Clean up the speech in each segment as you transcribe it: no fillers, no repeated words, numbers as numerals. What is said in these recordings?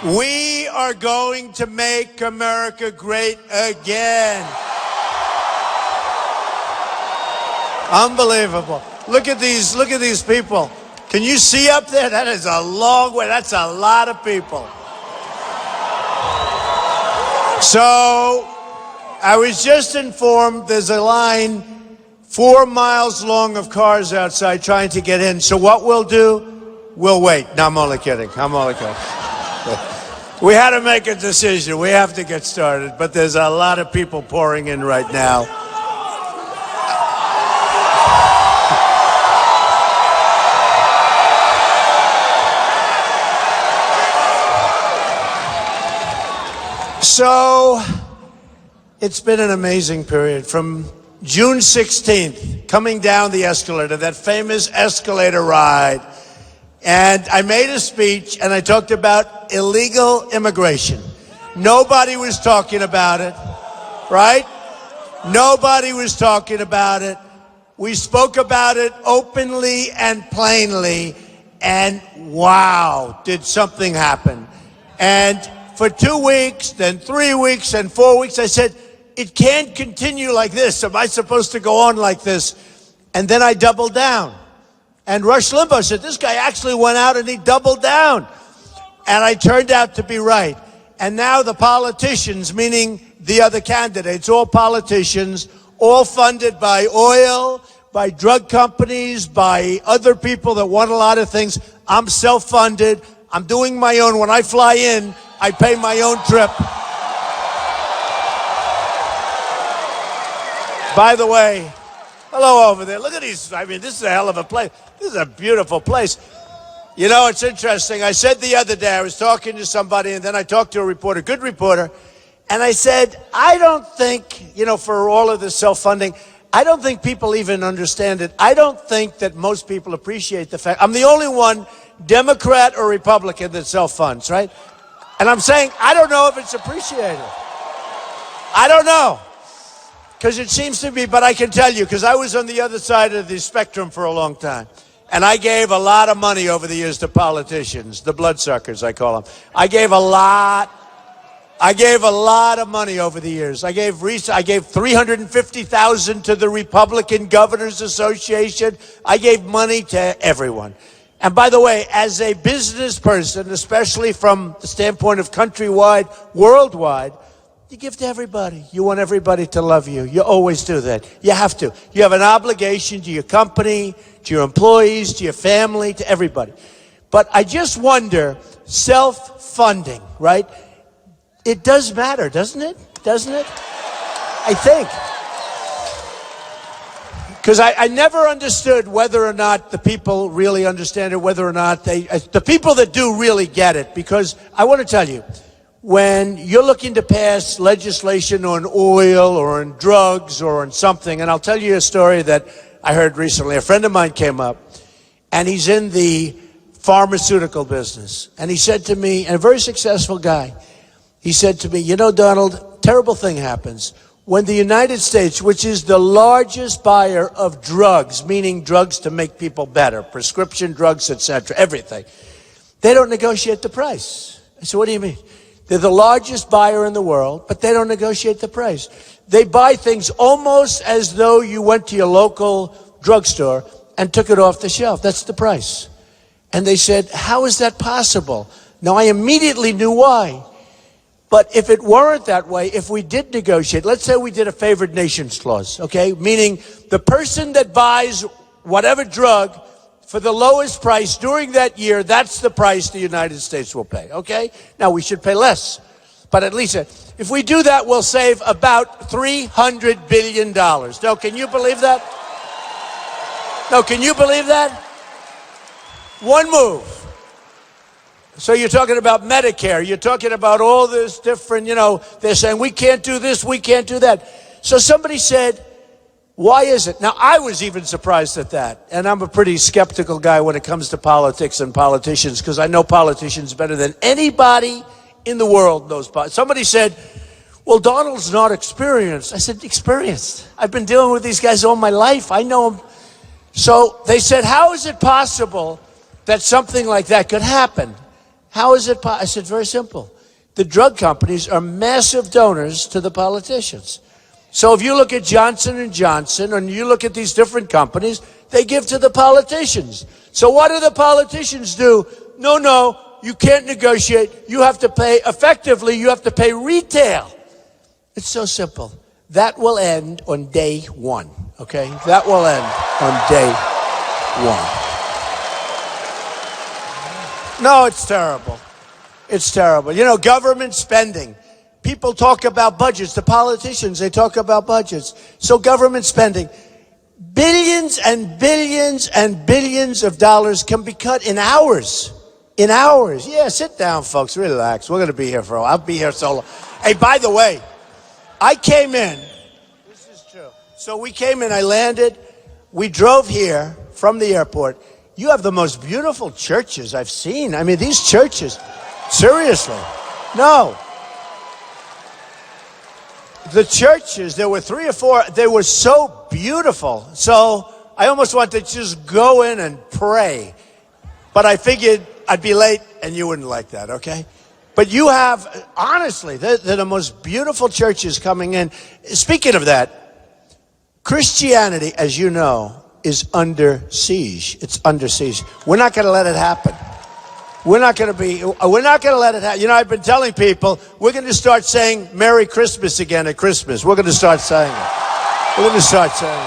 We are going to make America great again. Unbelievable. Look at these people. Can you see up there? That is a long way. That's a lot of people. So, I was just informed there's a line 4 miles long of cars outside trying to get in. So what we'll do, we'll wait. No, I'm only kidding. We had to make a decision. We have to get started. But there's a lot of people pouring in right now. So, it's been an amazing period. From June 16th, coming down the escalator, that famous escalator ride, and I made a speech and I talked about illegal immigration. Nobody was talking about it, right? Nobody was talking about it. We spoke about it openly and plainly, and wow, did something happen. And for 2 weeks, then 3 weeks, and 4 weeks, I said, it can't continue like this. Am I supposed to go on like this? And then I doubled down. And Rush Limbaugh said, this guy actually went out and he doubled down. And I turned out to be right. And now the politicians, meaning the other candidates, all politicians, all funded by oil, by drug companies, by other people that want a lot of things. I'm self-funded. I'm doing my own. When I fly in, I pay my own trip. By the way, hello over there. Look at these. I mean, this is a hell of a place. This is a beautiful place. You know, it's interesting. I said the other day, I was talking to somebody, and then I talked to a reporter, good reporter, and I said, I don't think, you know, for all of this self-funding, I don't think people even understand it. I don't think that most people appreciate the fact. I'm the only one, Democrat or Republican, that self-funds, right? And I'm saying, I don't know if it's appreciated. I don't know. Because it seems to be, but I can tell you, because I was on the other side of the spectrum for a long time. And I gave a lot of money over the years to politicians, the bloodsuckers, I call them. I gave a lot of money over the years. I gave $350,000 to the Republican Governors Association. I gave money to everyone. And by the way, as a business person, especially from the standpoint of countrywide, worldwide, you give to everybody. You want everybody to love you. You always do that. You have to. You have an obligation to your company, to your employees, to your family, to everybody. But I just wonder, self-funding, right? It does matter, doesn't it? Doesn't it? I think. Because I never understood whether or not the people really understand it, whether or not the people that do really get it. Because I want to tell you, when you're looking to pass legislation on oil or on drugs or on something, and I'll tell you a story that I heard recently. A friend of mine came up, and he's in the pharmaceutical business. And he said to me, and a very successful guy, he said to me, you know, Donald, terrible thing happens. When the United States, which is the largest buyer of drugs, meaning drugs to make people better, prescription drugs, etc., everything, they don't negotiate the price. I said, what do you mean? They're the largest buyer in the world, but they don't negotiate the price. They buy things almost as though you went to your local drugstore and took it off the shelf. That's the price. And they said, how is that possible? Now, I immediately knew why. But if it weren't that way, if we did negotiate, let's say we did a favored nations clause, okay? Meaning the person that buys whatever drug for the lowest price during that year, that's the price the United States will pay, okay? Now, we should pay less, but at least if we do that, we'll save about $300 billion. No, can you believe that? No, can you believe that? One move. So you're talking about Medicare. You're talking about all this different, you know, they're saying we can't do this, we can't do that. So somebody said, why is it? Now, I was even surprised at that. And I'm a pretty skeptical guy when it comes to politics and politicians, because I know politicians better than anybody in the world knows. Somebody said, well, Donald's not experienced. I said, experienced? I've been dealing with these guys all my life. I know them. So they said, how is it possible that something like that could happen? How is it? I said, very simple. The drug companies are massive donors to the politicians. So if you look at Johnson & Johnson and you look at these different companies, they give to the politicians. So what do the politicians do? No, you can't negotiate. You have to pay, effectively, you have to pay retail. It's so simple. That will end on day one, okay? That will end on day one. No, it's terrible. It's terrible. You know, government spending. People talk about budgets. The politicians, they talk about budgets. So government spending. Billions and billions and billions of dollars can be cut in hours. In hours. Yeah, sit down, folks. Relax. We're going to be here for a while. I'll be here so long. Hey, by the way, I came in. This is true. So we came in. I landed. We drove here from the airport. You have the most beautiful churches I've seen. I mean, these churches. Seriously. No. The churches, there were 3 or 4, they were so beautiful. So I almost wanted to just go in and pray. But I figured I'd be late and you wouldn't like that, okay? But you have, honestly, they're the most beautiful churches coming in. Speaking of that, Christianity, as you know, is under siege. It's under siege. We're not going to let it happen. We're not going to let it happen. You know, I've been telling people, we're going to start saying Merry Christmas again at Christmas. We're going to start saying it. We're going to start saying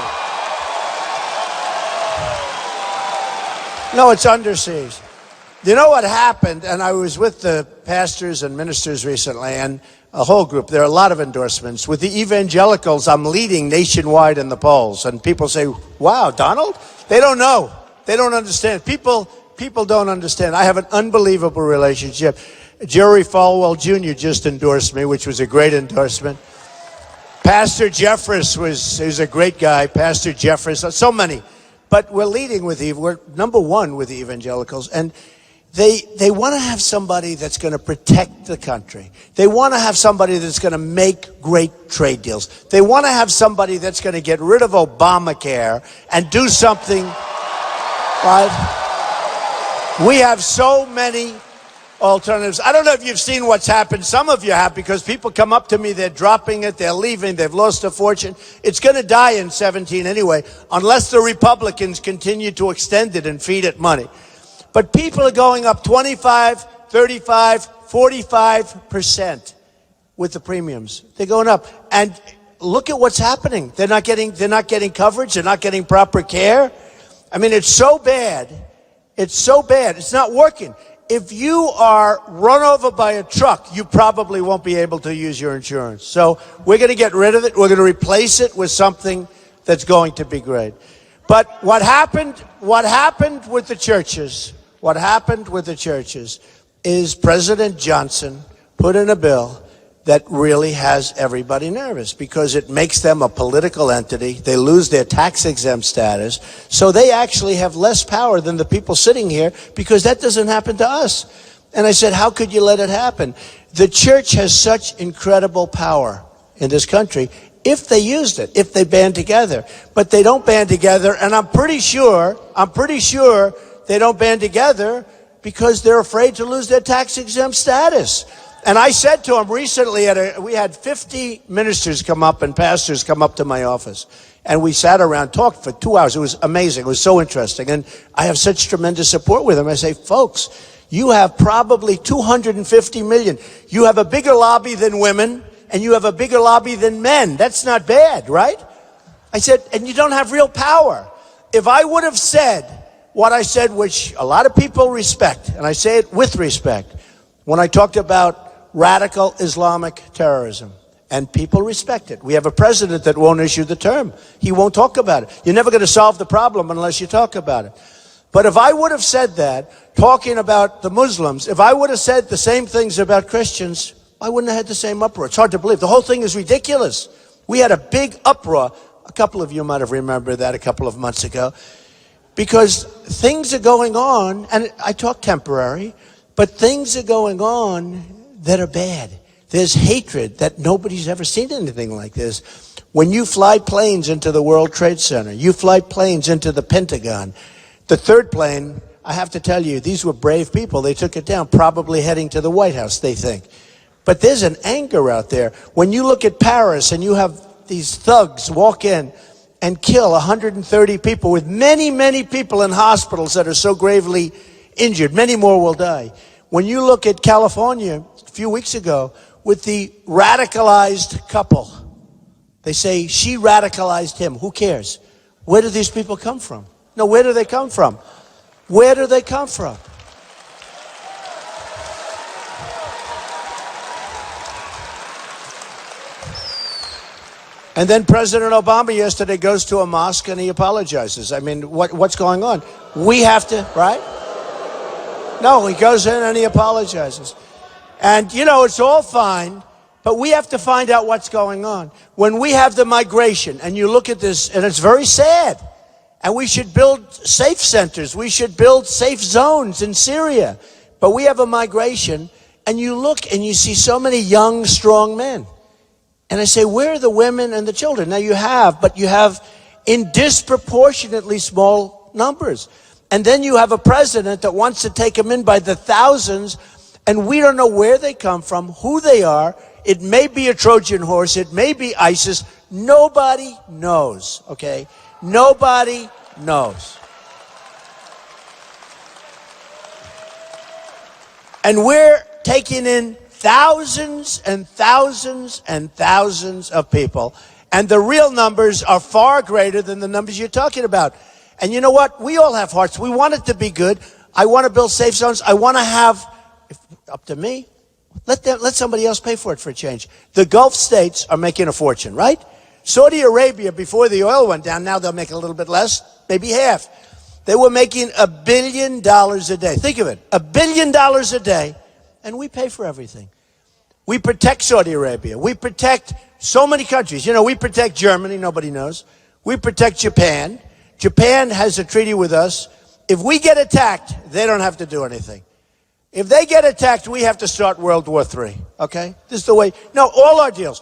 it. No, it's under siege. You know what happened? And I was with the pastors and ministers recently, and a whole group. There are a lot of endorsements. With the evangelicals, I'm leading nationwide in the polls. And people say, wow, Donald? They don't know. They don't understand. People don't understand. I have an unbelievable relationship. Jerry Falwell Jr. just endorsed me, which was a great endorsement. Pastor Jeffress he's a great guy. Pastor Jeffress, so many. But we're leading with we're number one with the evangelicals. And they want to have somebody that's going to protect the country. They want to have somebody that's going to make great trade deals. They want to have somebody that's going to get rid of Obamacare and do something, right? We have so many alternatives. I don't know if you've seen what's happened. Some of you have, because people come up to me, they're dropping it, they're leaving, they've lost a fortune. It's going to die in 17 anyway, unless the Republicans continue to extend it and feed it money. But people are going up 25, 35, 45% with the premiums. They're going up. And look at what's happening. They're not getting coverage. They're not getting proper care. I mean, it's so bad. It's so bad. It's not working. If you are run over by a truck, you probably won't be able to use your insurance. So we're going to get rid of it. We're going to replace it with something that's going to be great. But what happened with the churches, is President Johnson put in a bill that really has everybody nervous, because it makes them a political entity. They lose their tax-exempt status. So they actually have less power than the people sitting here, because that doesn't happen to us. And I said, how could you let it happen? The church has such incredible power in this country if they used it, if they band together. But they don't band together, and I'm pretty sure they don't band together because they're afraid to lose their tax-exempt status. And I said to him recently, we had 50 ministers come up and pastors come up to my office. And we sat around, talked for 2 hours. It was amazing. It was so interesting. And I have such tremendous support with them. I say, folks, you have probably 250 million. You have a bigger lobby than women, and you have a bigger lobby than men. That's not bad, right? I said, and you don't have real power. If I would have said what I said, which a lot of people respect, and I say it with respect, when I talked about radical Islamic terrorism, and people respect it. We have a president that won't issue the term. He won't talk about it. You're never going to solve the problem unless you talk about it. But if I would have said that, talking about the Muslims, if I would have said the same things about Christians, I wouldn't have had the same uproar. It's hard to believe. The whole thing is ridiculous. We had a big uproar. A couple of you might have remembered that a couple of months ago, because things are going on, and I talk temporary, but things are going on that are bad. There's hatred that nobody's ever seen anything like this. When you fly planes into the World Trade Center, you fly planes into the Pentagon. The third plane, I have to tell you, these were brave people. They took it down, probably heading to the White House, they think. But there's an anger out there. When you look at Paris and you have these thugs walk in and kill 130 people, with many, many people in hospitals that are so gravely injured. Many more will die. When you look at California a few weeks ago with the radicalized couple, they say she radicalized him. Who cares? Where do these people come from? No, where do they come from? Where do they come from? And then President Obama yesterday goes to a mosque and he apologizes. I mean, what's going on? We have to, right? No, he goes in and he apologizes. And, you know, it's all fine, but we have to find out what's going on. When we have the migration, and you look at this, and it's very sad, and we should build safe centers. We should build safe zones in Syria. But we have a migration, and you look and you see so many young, strong men. And I say, where are the women and the children? Now you have, but you have in disproportionately small numbers. And then you have a president that wants to take them in by the thousands, and we don't know where they come from, who they are. It may be a Trojan horse. It may be ISIS. Nobody knows, okay? Nobody knows. And we're taking in thousands and thousands and thousands of people. And the real numbers are far greater than the numbers you're talking about. And you know what? We all have hearts. We want it to be good. I want to build safe zones. I want to have, if up to me, let somebody else pay for it for a change. The Gulf states are making a fortune, right? Saudi Arabia, before the oil went down, now they'll make a little bit less, maybe half. They were making $1 billion a day. Think of it, $1 billion a day, and we pay for everything. We protect Saudi Arabia. We protect so many countries. You know, we protect Germany, nobody knows. We protect Japan. Japan has a treaty with us. If we get attacked, they don't have to do anything. If they get attacked, we have to start World War III, okay? This is the way. No, all our deals.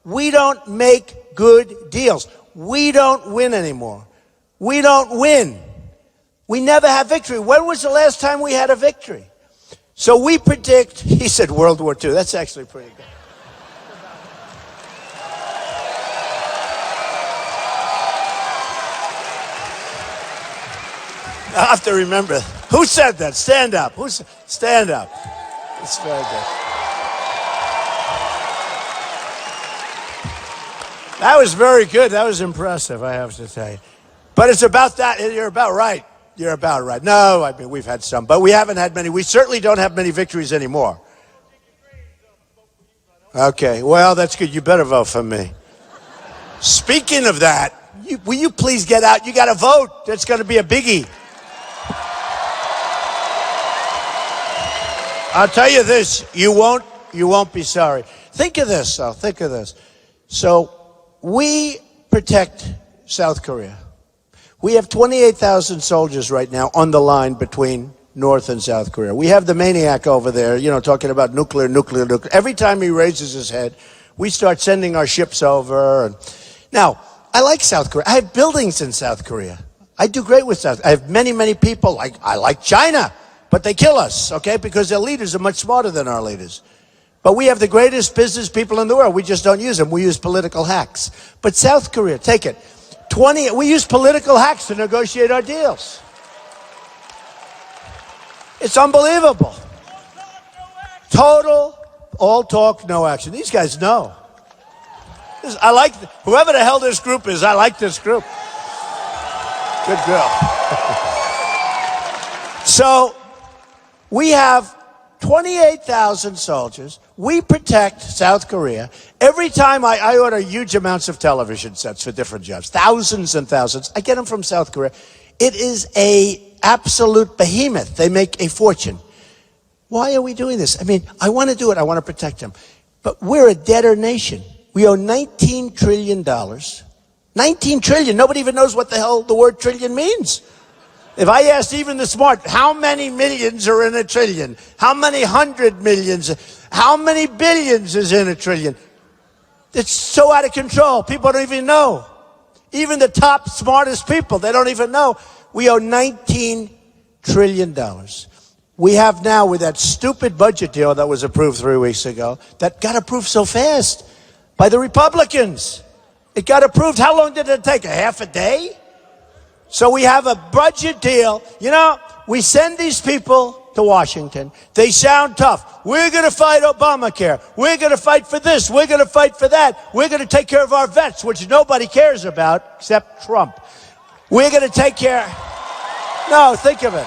We don't make good deals. We don't win anymore. We don't win. We never have victory. When was the last time we had a victory? So we predict, he said World War II. That's actually pretty good. I have to remember. Who said that? Stand up. Stand up. It's very good. That was very good. That was impressive, I have to tell you. But it's about that. You're about right. You're about right. No, I mean, we've had some, but we haven't had many. We certainly don't have many victories anymore. Okay, well, that's good. You better vote for me. Speaking of that, will you please get out? You got to vote. That's going to be a biggie. I'll tell you this, you won't be sorry. Think of this, though. Think of this. So we protect South Korea. We have 28,000 soldiers right now on the line between North and South Korea. We have the maniac over there, you know, talking about nuclear. Every time he raises his head, we start sending our ships over. Now, I like South Korea. I have buildings in South Korea. I do great with South. I have many, many people. I like China. But they kill us, okay, because their leaders are much smarter than our leaders. But we have the greatest business people in the world. We just don't use them. We use political hacks. But South Korea, take it. We use political hacks to negotiate our deals. It's unbelievable. Total, all talk, no action. These guys know. I like, whoever the hell this group is, I like this group. Good girl. So, we have 28,000 soldiers. We protect South Korea. Every time I order huge amounts of television sets for different jobs, thousands and thousands. I get them from South Korea. It is an absolute behemoth. They make a fortune. Why are we doing this? I mean, I want to do it. I want to protect them. But we're a debtor nation. We owe $19 trillion. $19 trillion. Nobody even knows what the hell the word trillion means. If I asked even the smart, how many millions are in a trillion? How many hundred millions? How many billions is in a trillion? It's so out of control. People don't even know. Even the top smartest people, they don't even know. We owe $19 trillion. We have now, with that stupid budget deal that was approved 3 weeks ago, that got approved so fast by the Republicans. It got approved. How long did it take? A half a day? So we have a budget deal. You know, we send these people to Washington. They sound tough. We're going to fight Obamacare. We're going to fight for this. We're going to fight for that. We're going to take care of our vets, which nobody cares about except Trump. We're going to take care. No, think of it.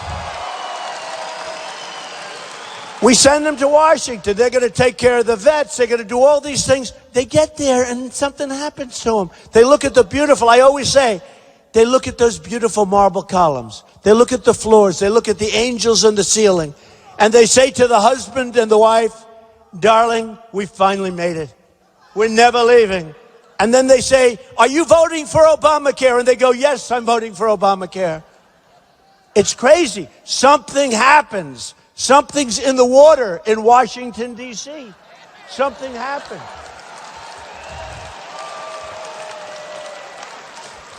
We send them to Washington. They're going to take care of the vets. They're going to do all these things. They get there and something happens to them. They look at the beautiful, I always say, they look at those beautiful marble columns. They look at the floors. They look at the angels on the ceiling. And they say to the husband and the wife, darling, we finally made it. We're never leaving. And then they say, are you voting for Obamacare? And they go, yes, I'm voting for Obamacare. It's crazy. Something happens. Something's in the water in Washington, D.C. Something happened.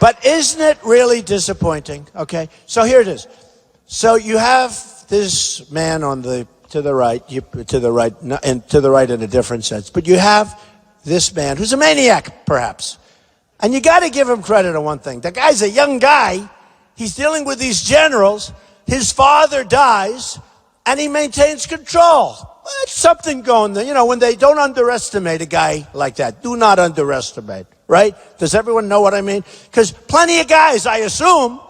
But isn't it really disappointing? Okay, so here it is. So you have this man on to the right in a different sense. But you have this man who's a maniac, perhaps. And you got to give him credit on one thing. The guy's a young guy. He's dealing with these generals. His father dies, and he maintains control. It's something going there. You know, when they don't underestimate a guy like that, do not underestimate, right? Does everyone know what I mean? Because plenty of guys, I assume,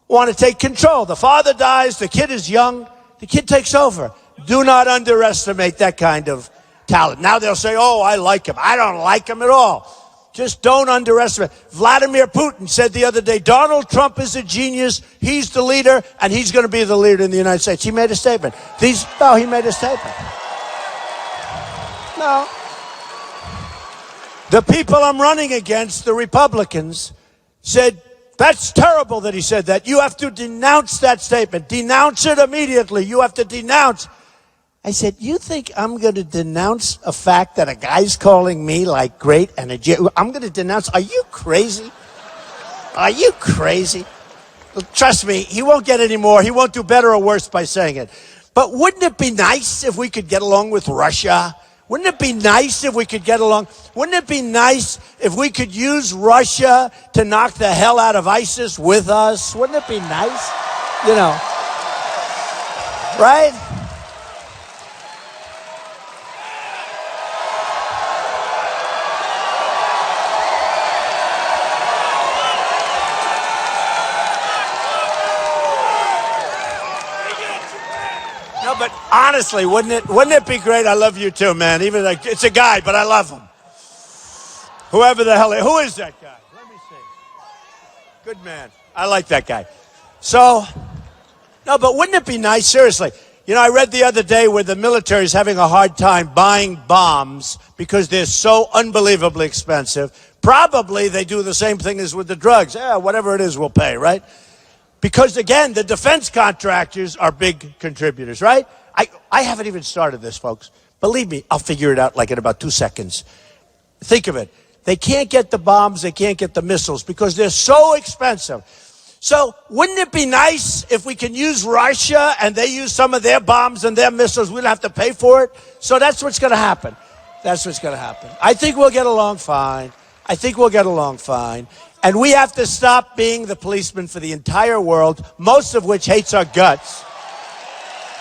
want to take control. The father dies, the kid is young, the kid takes over. Do not underestimate that kind of talent. Now they'll say, oh, I like him. I don't like him at all. Just don't underestimate. Vladimir Putin said the other day, Donald Trump is a genius. He's the leader, and he's going to be the leader in the United States. He made a statement. He made a statement. No. The people I'm running against, the Republicans, said, that's terrible that he said that. You have to denounce that statement. Denounce it immediately. You have to denounce. I said, you think I'm going to denounce a fact that a guy's calling me like great and I'm going to denounce? Are you crazy? Are you crazy? Trust me, he won't get any more. He won't do better or worse by saying it. But wouldn't it be nice if we could get along with Russia? Wouldn't it be nice if we could get along? Wouldn't it be nice if we could use Russia to knock the hell out of ISIS with us? Wouldn't it be nice? You know, right? No, but honestly, wouldn't it be great? I love you too, man. Even like it's a guy, but I love him. Whoever the hell, who is that guy? Let me see. Good man. I like that guy. So, no, but wouldn't it be nice? Seriously. You know, I read the other day where the military is having a hard time buying bombs because they're so unbelievably expensive. Probably they do the same thing as with the drugs. Yeah, whatever it is, we'll pay, right? Because, again, the defense contractors are big contributors, right? I haven't even started this, folks. Believe me, I'll figure it out like in about 2 seconds. Think of it. They can't get the bombs, they can't get the missiles because they're so expensive. So wouldn't it be nice if we can use Russia and they use some of their bombs and their missiles? We don't have to pay for it. So that's what's going to happen. That's what's going to happen. I think we'll get along fine. I think we'll get along fine. And we have to stop being the policeman for the entire world, most of which hates our guts.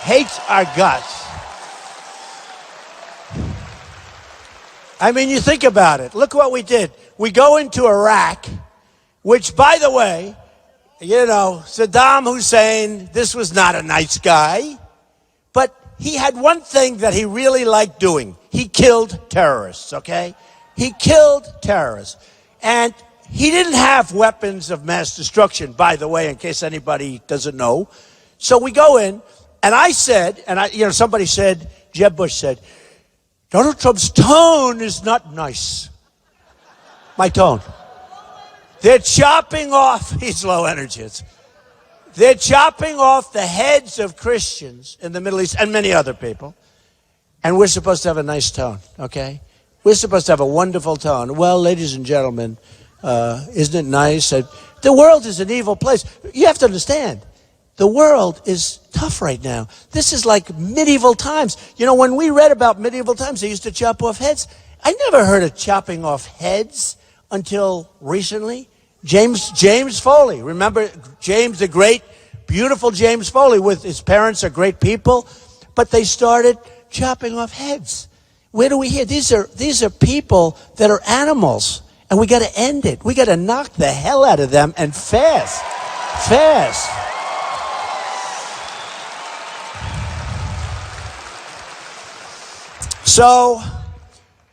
Hates our guts. I mean, you think about it. Look what we did. We go into Iraq, which, by the way, you know, Saddam Hussein, this was not a nice guy, but he had one thing that he really liked doing. He killed terrorists, okay? He killed terrorists. And he didn't have weapons of mass destruction, by the way, in case anybody doesn't know. So we go in, and I said, somebody said, Jeb Bush said, Donald Trump's tone is not nice. My tone. They're chopping off, he's low energy. They're chopping off the heads of Christians in the Middle East and many other people. And we're supposed to have a nice tone, okay? We're supposed to have a wonderful tone. Well, ladies and gentlemen, isn't it nice? The world is an evil place. You have to understand, The world is tough right now. This is like medieval times. You know, when we read about medieval times, they used to chop off heads. I never heard of chopping off heads until recently. James Foley. Remember James, the great, beautiful James Foley, with his parents are great people, but they started chopping off heads. Where do we hear? These are people that are animals, and we got to end it. We got to knock the hell out of them, and fast. So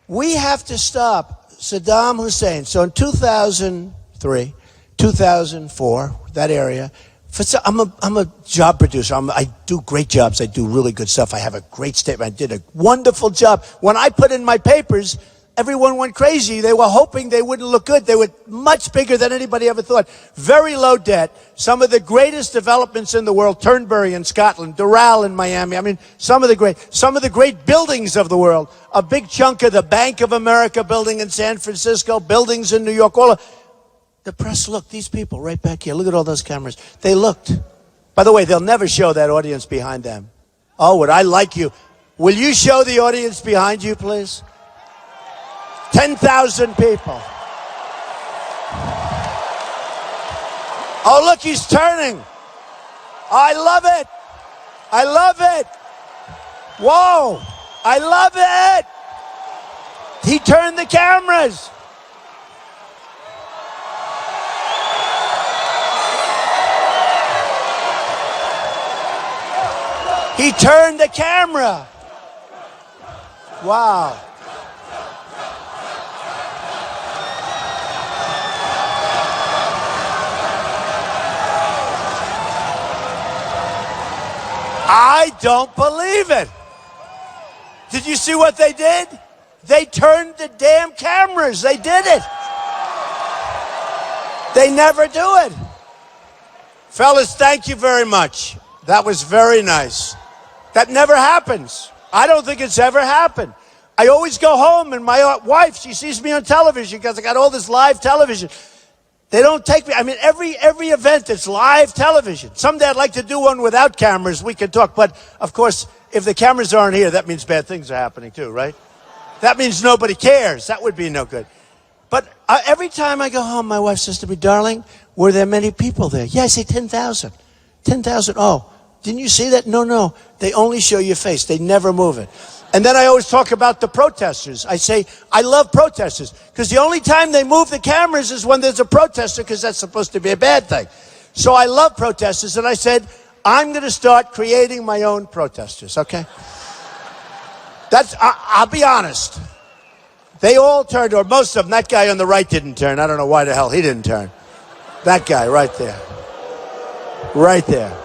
we have to stop Saddam Hussein. So in 2003, 2004, that area, I'm a job producer. I do great jobs. I do really good stuff. I have a great statement. I did a wonderful job. When I put in my papers, everyone went crazy. They were hoping they wouldn't look good. They were much bigger than anybody ever thought. Very low debt. Some of the greatest developments in the world. Turnberry in Scotland, Doral in Miami. I mean, some of the great buildings of the world. A big chunk of the Bank of America building in San Francisco, buildings in New York, the press looked. These people right back here. Look at all those cameras. They looked. By the way, they'll never show that audience behind them. Oh, would I like you? Will you show the audience behind you, please? 10,000 people. Oh, look, he's turning. I love it. I love it. Whoa. I love it. He turned the cameras. He turned the camera. Wow. I don't believe it. Did you see what they did? They turned the damn cameras. They did it. They never do it. Fellas, thank you very much. That was very nice. That never happens. I don't think it's ever happened. I always go home and my wife, she sees me on television because I got all this live television. They don't take me. I mean, every event, it's live television. Someday I'd like to do one without cameras. We can talk. But, of course, if the cameras aren't here, that means bad things are happening too, right? That means nobody cares. That would be no good. But every time I go home, my wife says to me, darling, were there many people there? Yeah, I say 10,000. 10,000. Oh, didn't you see that? No. They only show your face. They never move it. And then I always talk about the protesters. I say, I love protesters because the only time they move the cameras is when there's a protester because that's supposed to be a bad thing. So I love protesters. And I said, I'm going to start creating my own protesters, okay? I'll be honest. They all turned, or most of them. That guy on the right didn't turn. I don't know why the hell he didn't turn. That guy right there. Right there.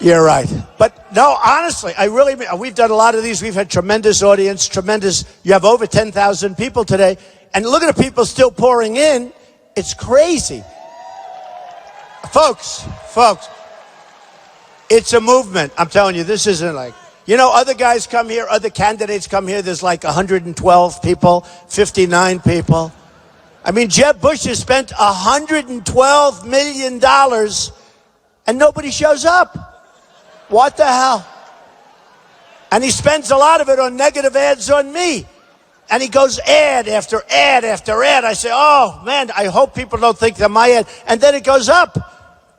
You're right. But no, honestly, we've done a lot of these. We've had tremendous audience, you have over 10,000 people today. And look at the people still pouring in. It's crazy. Folks, it's a movement. I'm telling you, this isn't like, other guys come here, other candidates come here. There's like 112 people, 59 people. I mean, Jeb Bush has spent $112 million and nobody shows up. What the hell? And he spends a lot of it on negative ads on me. And he goes ad after ad after ad. I say, oh, man, I hope people don't think they're my ad. And then it goes up.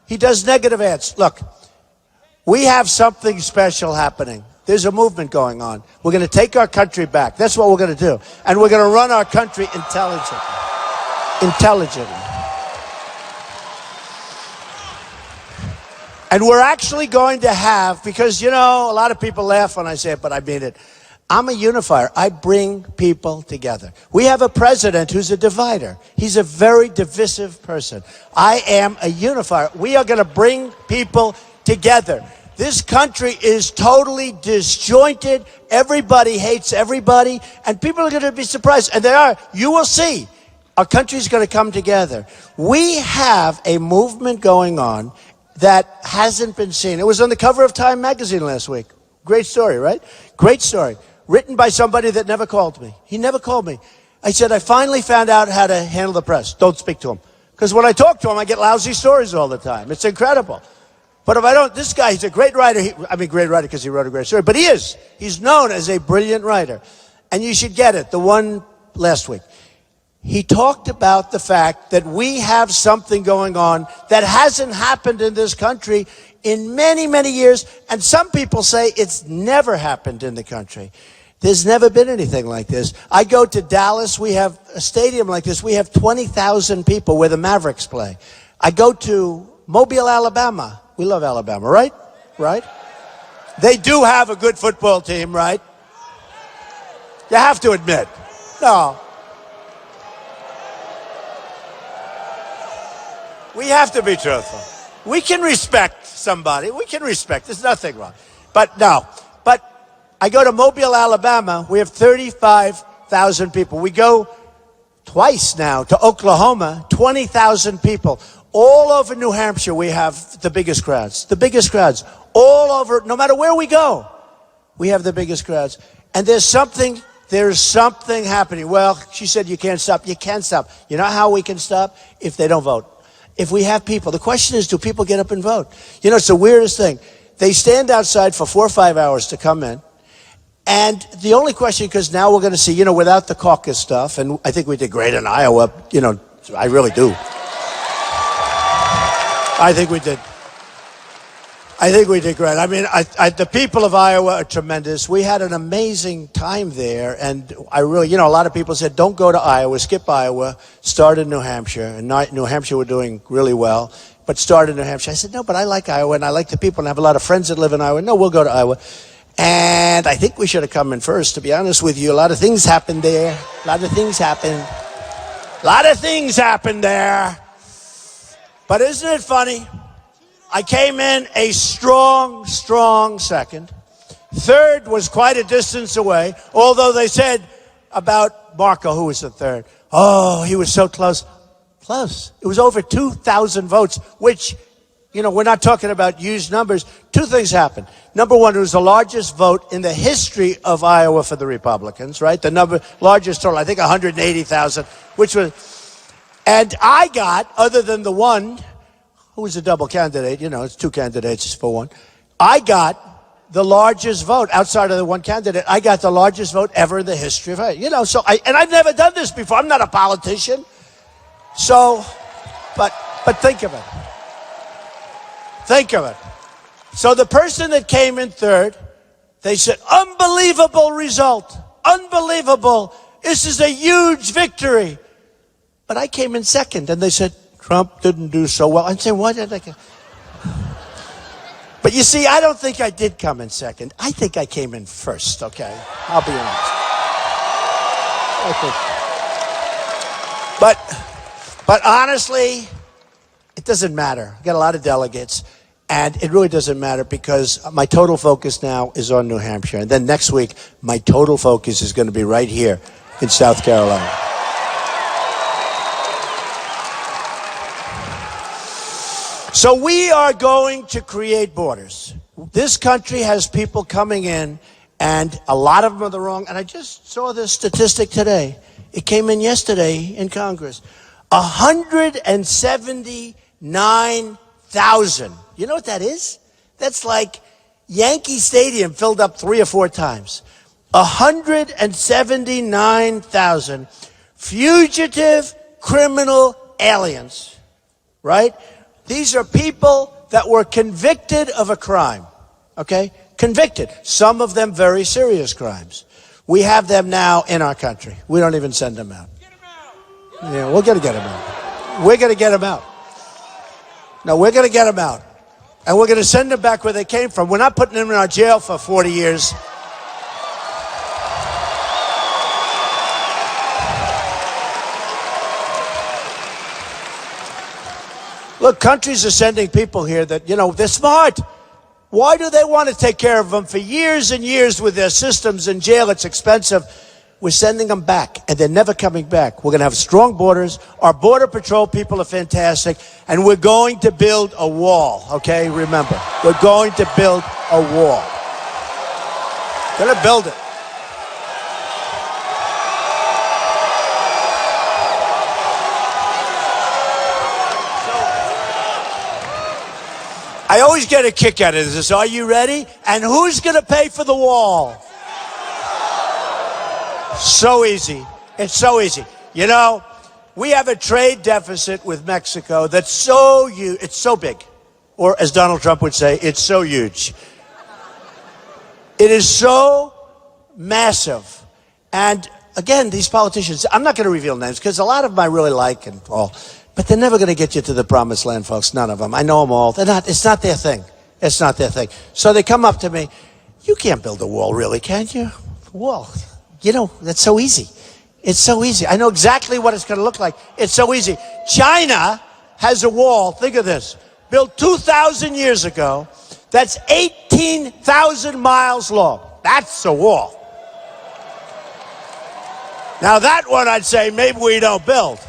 He does negative ads. Look, we have something special happening. There's a movement going on. We're going to take our country back. That's what we're going to do. And we're going to run our country intelligently. And we're actually going to have, because, a lot of people laugh when I say it, but I mean it. I'm a unifier. I bring people together. We have a president who's a divider. He's a very divisive person. I am a unifier. We are going to bring people together. This country is totally disjointed. Everybody hates everybody. And people are going to be surprised. And they are. You will see. Our country's going to come together. We have a movement going on that hasn't been seen. It was on the cover of Time magazine last week. Great story, right? Great story. Written by somebody that never called me. He never called me. I said, I finally found out how to handle the press. Don't speak to him. Because when I talk to him, I get lousy stories all the time. It's incredible. But if I don't, this guy, he's a great writer. Great writer because he wrote a great story. But he is. He's known as a brilliant writer. And you should get it, the one last week. He talked about the fact that we have something going on that hasn't happened in this country in many, many years. And some people say it's never happened in the country. There's never been anything like this. I go to Dallas. We have a stadium like this. We have 20,000 people where the Mavericks play. I go to Mobile, Alabama. We love Alabama, right? Right? They do have a good football team, right? You have to admit. No. We have to be truthful. We can respect somebody. We can respect. There's nothing wrong. But no. But I go to Mobile, Alabama. We have 35,000 people. We go twice now to Oklahoma, 20,000 people. All over New Hampshire, we have the biggest crowds. The biggest crowds. All over, no matter where we go, we have the biggest crowds. And there's something happening. Well, she said you can't stop. You can't stop. You know how we can stop? If they don't vote. If we have people. The question is, do people get up and vote? You know, it's the weirdest thing. They stand outside for 4 or 5 hours to come in. And the only question, because now we're going to see, you know, without the caucus stuff, and I think we did great in Iowa, you know, I really do. I think we did. I think we did great. I mean, the people of Iowa are tremendous. We had an amazing time there, and I really, you know, a lot of people said, don't go to Iowa, skip Iowa, start in New Hampshire. And New Hampshire were doing really well, but start in New Hampshire. I said, no, but I like Iowa, and I like the people, and I have a lot of friends that live in Iowa. No, we'll go to Iowa. And I think we should have come in first, to be honest with you. A lot of things happened there. A lot of things happened. A lot of things happened there. But isn't it funny? I came in a strong second. Third was quite a distance away, although they said about Marco, who was the third. Oh, he was so close. Close. It was over 2,000 votes, which, you know, we're not talking about huge numbers. Two things happened. Number one, it was the largest vote in the history of Iowa for the Republicans, right? The largest total, I think 180,000, which was, and I got, other than the one who was a double candidate, you know, it's two candidates for one, I got the largest vote outside of the one candidate. I got the largest vote ever in the history of it. You know, so and I've never done this before. I'm not a politician. So, but think of it. Think of it. So the person that came in third, they said, unbelievable result. Unbelievable. This is a huge victory. But I came in second, and they said, Trump didn't do so well. I'm saying, why did I get... But you see, I don't think I did come in second. I think I came in first, okay? I'll be honest. But honestly, it doesn't matter. I got a lot of delegates, and it really doesn't matter because my total focus now is on New Hampshire. And then next week, my total focus is going to be right here in South Carolina. So we are going to create borders. This country has people coming in, and a lot of them are the wrong. And I just saw this statistic today. It came in yesterday in Congress. 179,000. You know what that is? That's like Yankee Stadium filled up 3 or 4 times. 179,000 fugitive criminal aliens, right? These are people that were convicted of a crime, okay? Convicted. Some of them very serious crimes. We have them now in our country. We don't even send them out. Get them out. Yeah, we're going to get them out. We're going to get them out. No, we're going to get them out. And we're going to send them back where they came from. We're not putting them in our jail for 40 years. Look, countries are sending people here that, you know, they're smart. Why do they want to take care of them for years and years with their systems in jail? It's expensive. We're sending them back, and they're never coming back. We're going to have strong borders. Our Border Patrol people are fantastic, and we're going to build a wall, okay? Remember, we're going to build a wall. We're going to build it. I always get a kick out of this. Are you ready? And who's going to pay for the wall? So easy. It's so easy. You know, we have a trade deficit with Mexico that's so huge. It's so big. Or as Donald Trump would say, it's so huge. It is so massive. And again, these politicians, I'm not going to reveal names because a lot of them I really like and all. But they're never going to get you to the promised land, folks. None of them. I know them all. They're not. It's not their thing. It's not their thing. So they come up to me. You can't build a wall, really, can you? Wall. You know, that's so easy. It's so easy. I know exactly what it's going to look like. It's so easy. China has a wall. Think of this. Built 2,000 years ago. That's 18,000 miles long. That's a wall. Now that one, I'd say, maybe we don't build.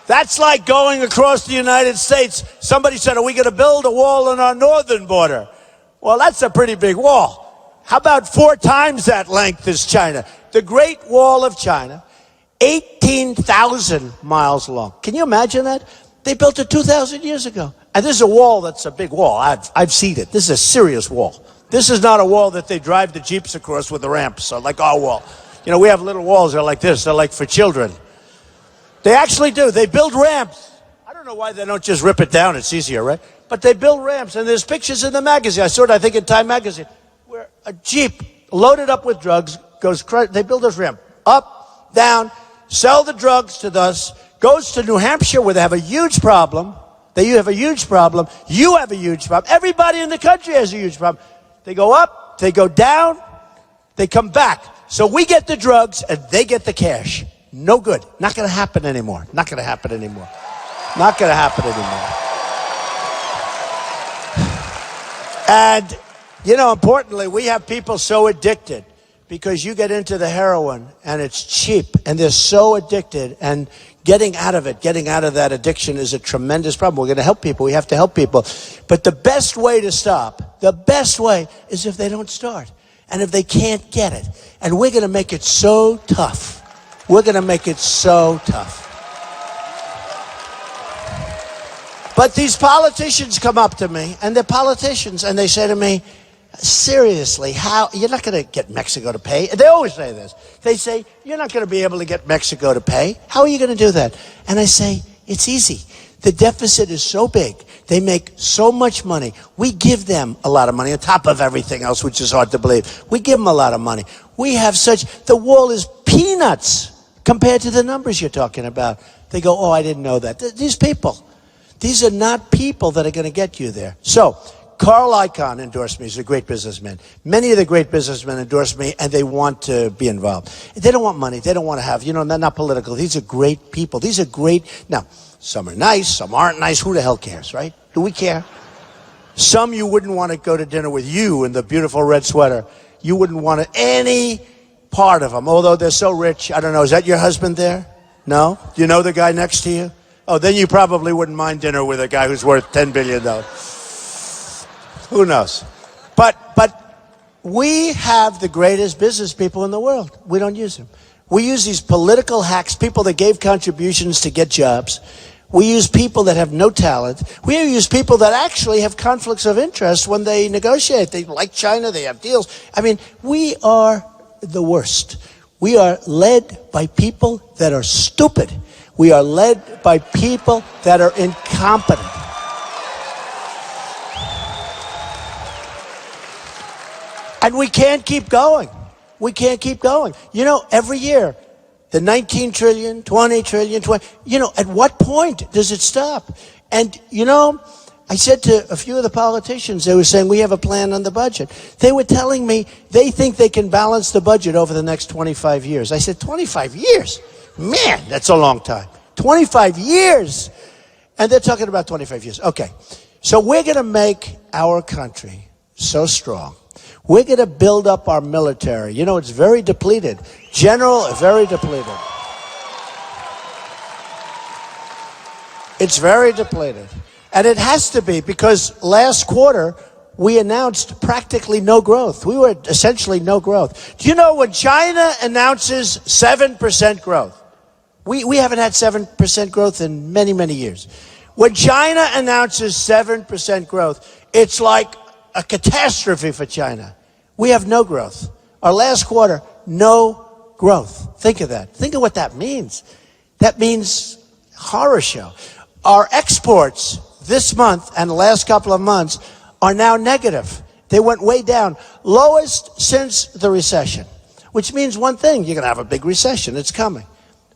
That's like going across the United States. Somebody said, are we going to build a wall on our northern border? Well, that's a pretty big wall. How about 4 times that length is China? The Great Wall of China, 18,000 miles long. Can you imagine that? They built it 2,000 years ago. And this is a wall that's a big wall. I've seen it. This is a serious wall. This is not a wall that they drive the Jeeps across with the ramps, so like our wall. You know, we have little walls that are like this. They're like for children. They actually do. They build ramps. I don't know why they don't just rip it down. It's easier, right? But they build ramps, and there's pictures in the magazine. I saw it, I think, in Time magazine, where a Jeep loaded up with drugs goes, they build this ramp. Up, down, sell the drugs to us, goes to New Hampshire where they have a huge problem. They have a huge problem. You have a huge problem. Everybody in the country has a huge problem. They go up, they go down, they come back. So we get the drugs, and they get the cash. No good. Not going to happen anymore. Not going to happen anymore. Not going to happen anymore. And, you know, importantly, we have people so addicted because you get into the heroin and it's cheap and they're so addicted, and getting out of it, getting out of that addiction is a tremendous problem. We're going to help people. We have to help people. But the best way to stop, the best way is if they don't start and if they can't get it. And we're going to make it so tough. We're going to make it so tough. But these politicians come up to me, and they're politicians, and they say to me, seriously, how, you're not going to get Mexico to pay? They always say this. They say, you're not going to be able to get Mexico to pay. How are you going to do that? And I say, it's easy. The deficit is so big. They make so much money. We give them a lot of money on top of everything else, which is hard to believe. We give them a lot of money. We have the wall is peanuts compared to the numbers you're talking about. They go, oh, I didn't know that. These people, these are not people that are going to get you there. So Carl Icahn endorsed me. He's a great businessman. Many of the great businessmen endorse me, and they want to be involved. They don't want money. They don't want to have, they're not political. These are great people. These are great. Now, some are nice, some aren't nice. Who the hell cares, right? Do we care? Some you wouldn't want to go to dinner with you in the beautiful red sweater. You wouldn't want any part of them, although they're so rich. I don't know. Is that your husband there? No? Do you know the guy next to you? Oh, then you probably wouldn't mind dinner with a guy who's worth $10 billion. Who knows? But we have the greatest business people in the world. We don't use them. We use these political hacks, people that gave contributions to get jobs. We use people that have no talent. We use people that actually have conflicts of interest when they negotiate. They like China. They have deals. I mean, we are the worst. We are led by people that are stupid. We are led by people that are incompetent. And we can't keep going. We can't keep going. Every year, the 19 trillion, 20 trillion, at what point does it stop? And, I said to a few of the politicians, they were saying, we have a plan on the budget. They were telling me they think they can balance the budget over the next 25 years. I said, 25 years? Man, that's a long time. 25 years. And they're talking about 25 years. Okay. So we're going to make our country so strong. We're going to build up our military. It's very depleted. Very depleted. It's very depleted. And it has to be, because last quarter, we announced practically no growth. We were essentially no growth. Do you know when China announces 7% growth? We haven't had 7% growth in many, many years. When China announces 7% growth, it's like a catastrophe for China. We have no growth. Our last quarter, no growth. Think of that. Think of what that means. That means horror show. Our exports this month and the last couple of months are now negative. They went way down. Lowest since the recession, which means one thing. You're going to have a big recession. It's coming.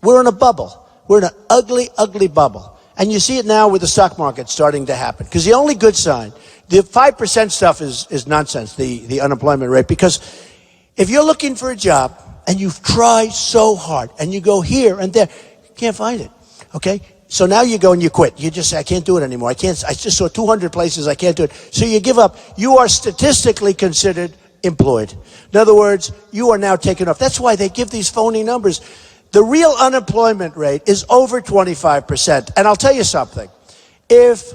We're in a bubble. We're in an ugly, ugly bubble. And you see it now with the stock market starting to happen. Because the only good sign, the 5% stuff is nonsense, the unemployment rate. Because if you're looking for a job and you've tried so hard and you go here and there, you can't find it. Okay? So now you go and you quit. You just say, I can't do it anymore. I just saw 200 places. I can't do it. So you give up. You are statistically considered employed. In other words, you are now taken off. That's why they give these phony numbers. The real unemployment rate is over 25%. And I'll tell you something. If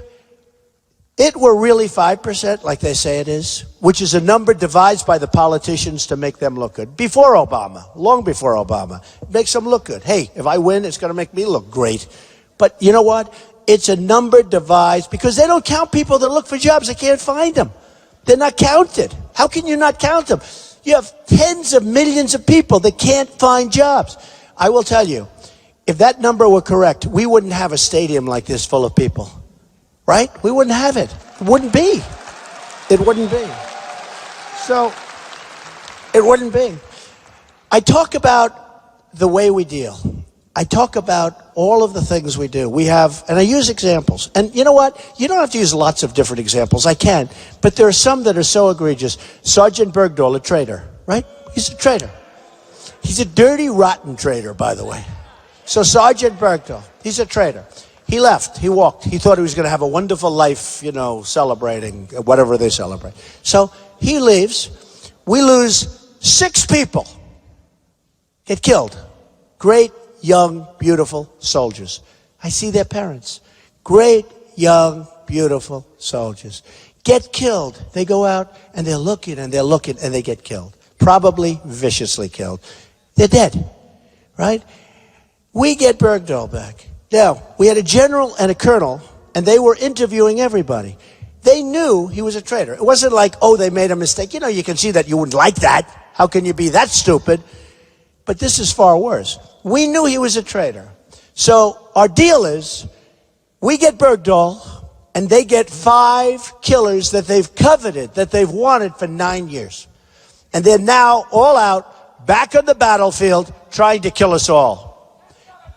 it were really 5%, like they say it is, which is a number devised by the politicians to make them look good, before Obama, long before Obama, it makes them look good. Hey, if I win, it's going to make me look great. But you know what? It's a number devised because they don't count people that look for jobs. They can't find them. They're not counted. How can you not count them? You have tens of millions of people that can't find jobs. I will tell you, if that number were correct, we wouldn't have a stadium like this full of people. Right? We wouldn't have it. It wouldn't be. It wouldn't be. So, it wouldn't be. I talk about the way we deal. I talk about all of the things we do. We have, and I use examples. And you know what? You don't have to use lots of different examples. I can. But there are some that are so egregious. Sergeant Bergdahl, a traitor, right? He's a traitor. He's a dirty, rotten traitor, by the way. So Sergeant Bergdahl, he's a traitor. He left. He walked. He thought he was going to have a wonderful life, you know, celebrating whatever they celebrate. So he leaves. We lose 6 people. Get killed. Great, young, beautiful soldiers. I see their parents. Great, young, beautiful soldiers. Get killed. They go out and they're looking and they get killed. Probably viciously killed. They're dead. Right? We get Bergdahl back. Now, we had a general and a colonel, and they were interviewing everybody. They knew he was a traitor. It wasn't like, oh, they made a mistake. You know, you can see that you wouldn't like that. How can you be that stupid? But this is far worse. We knew he was a traitor. So our deal is, we get Bergdahl, and they get 5 killers that they've coveted, that they've wanted for 9 years. And they're now all out, back on the battlefield, trying to kill us all.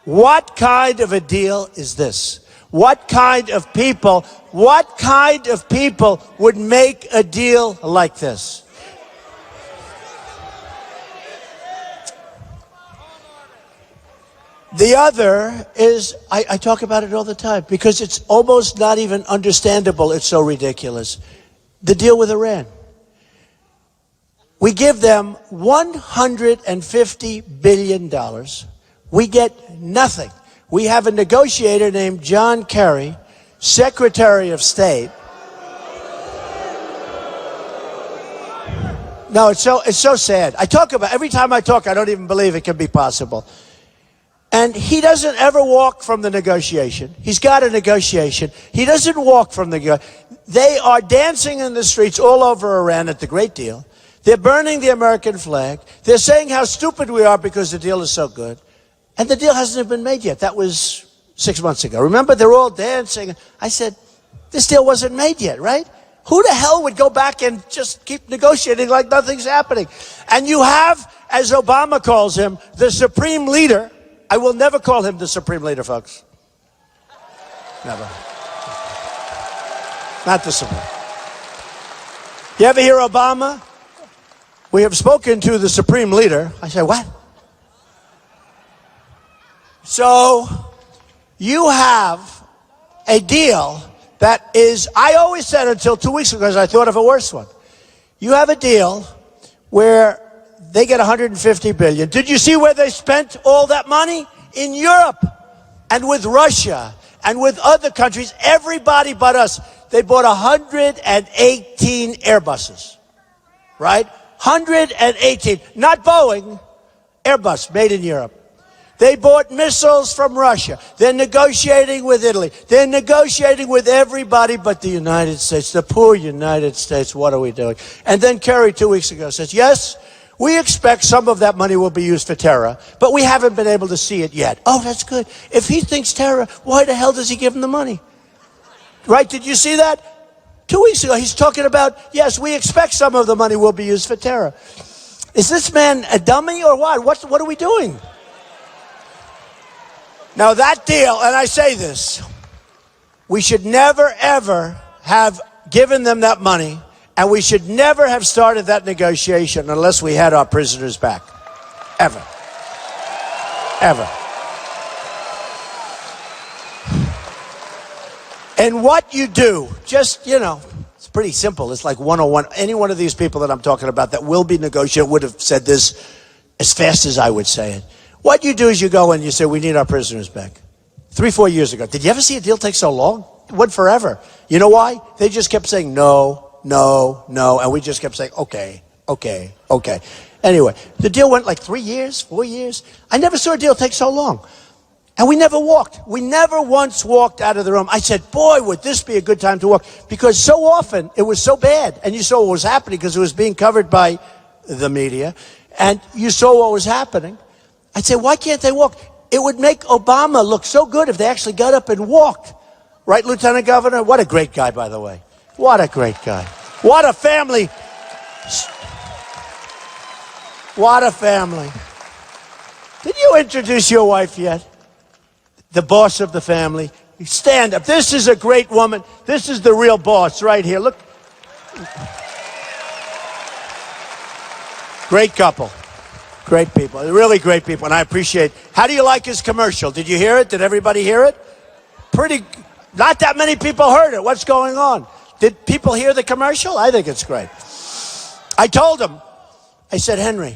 What kind of a deal is this? What kind of people would make a deal like this? The other is, I talk about it all the time because it's almost not even understandable. It's so ridiculous. The deal with Iran. We give them $150 billion. We get nothing. We have a negotiator named John Kerry, Secretary of State. No, it's so sad. I talk about, every time I talk, I don't even believe it can be possible. And he doesn't ever walk from the negotiation. He's got a negotiation. He doesn't walk from the, they are dancing in the streets all over Iran at the Great Deal. They're burning the American flag. They're saying how stupid we are because the deal is so good. And the deal hasn't even been made yet. That was 6 months ago. Remember, they're all dancing. I said, this deal wasn't made yet, right? Who the hell would go back and just keep negotiating like nothing's happening? And you have, as Obama calls him, the supreme leader. I will never call him the supreme leader, folks. Never. Not the supreme. You ever hear Obama? We have spoken to the supreme leader. I say, what? So, you have a deal that is, I always said until 2 weeks ago, because I thought of a worse one. You have a deal where they get 150 billion. Did you see where they spent all that money? In Europe and with Russia and with other countries, everybody but us. They bought 118 Airbuses, right? 118, not Boeing, Airbus, made in Europe. They bought missiles from Russia. They're negotiating with Italy. They're negotiating with everybody but the United States. The poor United States, what are we doing? And then Kerry 2 weeks ago says, yes, we expect some of that money will be used for terror, but we haven't been able to see it yet. Oh, that's good. If he thinks terror, why the hell does he give him the money? Right? Did you see that? 2 weeks ago, he's talking about, yes, we expect some of the money will be used for terror. Is this man a dummy or what? What are we doing? Now that deal, and I say this, we should never, ever have given them that money, and we should never have started that negotiation unless we had our prisoners back. Ever. Ever. And what you do, just, it's pretty simple. It's like 101. Any one of these people that I'm talking about that will be negotiating would have said this as fast as I would say it. What you do is you go and you say, we need our prisoners back. 3-4 years ago. Did you ever see a deal take so long? It went forever. You know why? They just kept saying no, no, no. And we just kept saying, okay, okay, okay. Anyway, the deal went like 3 years, 4 years. I never saw a deal take so long. And we never walked. We never once walked out of the room. I said, boy, would this be a good time to walk? Because so often it was so bad. And you saw what was happening because it was being covered by the media. And you saw what was happening. I'd say, why can't they walk? It would make Obama look so good if they actually got up and walked. Right, Lieutenant Governor? What a great guy, by the way. What a great guy. What a family. What a family. Did you introduce your wife yet? The boss of the family. Stand up. This is a great woman. This is the real boss right here. Look. Great couple. Great people. Really great people. And I appreciate. How do you like his commercial? Did you hear it? Did everybody hear it? Not that many people heard it. What's going on? Did people hear the commercial? I think it's great. I told him, I said, Henry,